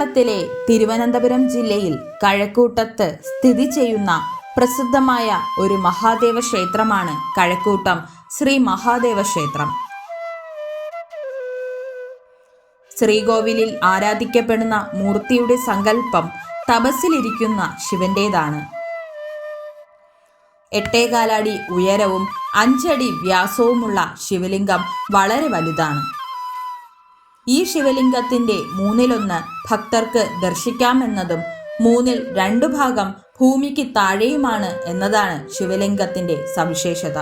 കേരളത്തിലെ തിരുവനന്തപുരം ജില്ലയിൽ കഴക്കൂട്ടത്ത് സ്ഥിതി ചെയ്യുന്ന പ്രസിദ്ധമായ ഒരു മഹാദേവ ക്ഷേത്രമാണ് കഴക്കൂട്ടം ശ്രീ മഹാദേവ ക്ഷേത്രം. ശ്രീകോവിലിൽ ആരാധിക്കപ്പെടുന്ന മൂർത്തിയുടെ സങ്കല്പം തപസ്സിലിരിക്കുന്ന ശിവന്റേതാണ്. 8.25 അടി ഉയരവും 5 അടി വ്യാസവുമുള്ള ശിവലിംഗം വളരെ വലുതാണ്. ഈ ശിവലിംഗത്തിന്റെ 1/3 ഭക്തർക്ക് ദർശിക്കാമെന്നതും 2/3 ഭാഗം ഭൂമിക്ക് താഴെയുമാണ് എന്നതാണ് ശിവലിംഗത്തിന്റെ സവിശേഷത.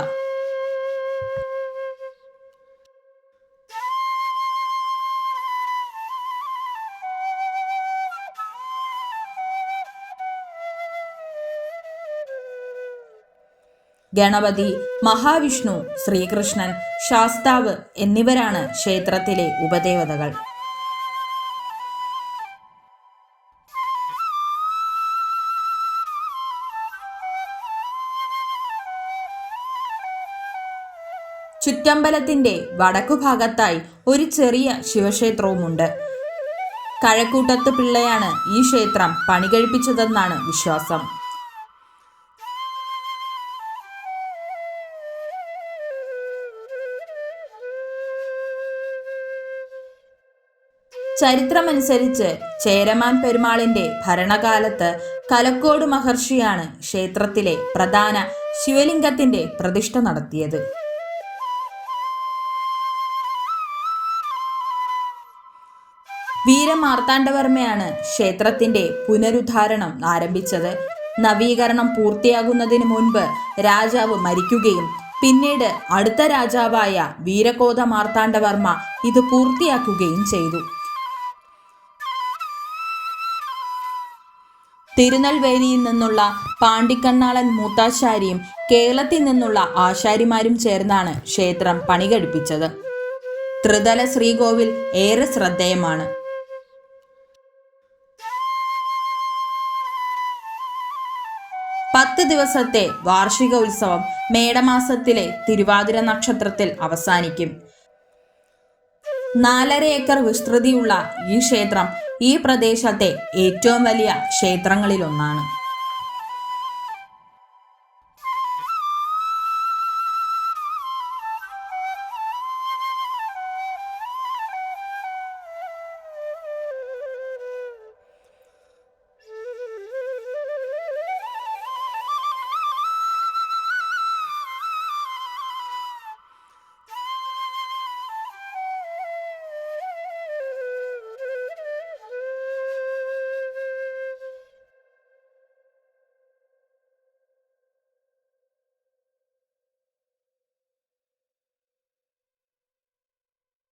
ഗണപതി, മഹാവിഷ്ണു, ശ്രീകൃഷ്ണൻ, ശാസ്താവ് എന്നിവരാണ് ക്ഷേത്രത്തിലെ ഉപദേവതകൾ. ചുറ്റമ്പലത്തിന്റെ വടക്കുഭാഗത്തായി ഒരു ചെറിയ ശിവക്ഷേത്രവുമുണ്ട്. കഴക്കൂട്ടത്ത് പിള്ളയാണ് ഈ ക്ഷേത്രം പണികഴിപ്പിച്ചതെന്നാണ് വിശ്വാസം. ചരിത്രമനുസരിച്ച് ചേരമാൻ പെരുമാളിന്റെ ഭരണകാലത്ത് കലക്കോട് മഹർഷിയാണ് ക്ഷേത്രത്തിലെ പ്രധാന ശിവലിംഗത്തിന്റെ പ്രതിഷ്ഠ നടത്തിയത്. വീരമാർത്താണ്ഡവർമ്മയാണ് ക്ഷേത്രത്തിന്റെ പുനരുദ്ധാരണം ആരംഭിച്ചത്. നവീകരണം പൂർത്തിയാകുന്നതിന് മുൻപ് രാജാവ് മരിക്കുകയും പിന്നീട് അടുത്ത രാജാവായ വീരകോത മാർത്താണ്ഡവർമ്മ ഇത് പൂർത്തിയാക്കുകയും ചെയ്തു. തിരുനെൽവേലിയിൽ നിന്നുള്ള പാണ്ടിക്കണ്ണാളൻ മൂത്താശാരിയും കേരളത്തിൽ നിന്നുള്ള ആശാരിമാരും ചേർന്നാണ് ക്ഷേത്രം പണികഴിപ്പിച്ചത്. ത്രിതല ശ്രീകോവിൽ ഏറെ ശ്രദ്ധേയമാണ്. പത്ത് ദിവസത്തെ വാർഷിക ഉത്സവം മേടമാസത്തിലെ തിരുവാതിര നക്ഷത്രത്തിൽ അവസാനിക്കും. 4.5 ഏക്കർ വിസ്തൃതിയുള്ള ഈ ക്ഷേത്രം ഈ പ്രദേശത്തെ ഏറ്റവും വലിയ ക്ഷേത്രങ്ങളിലൊന്നാണ്.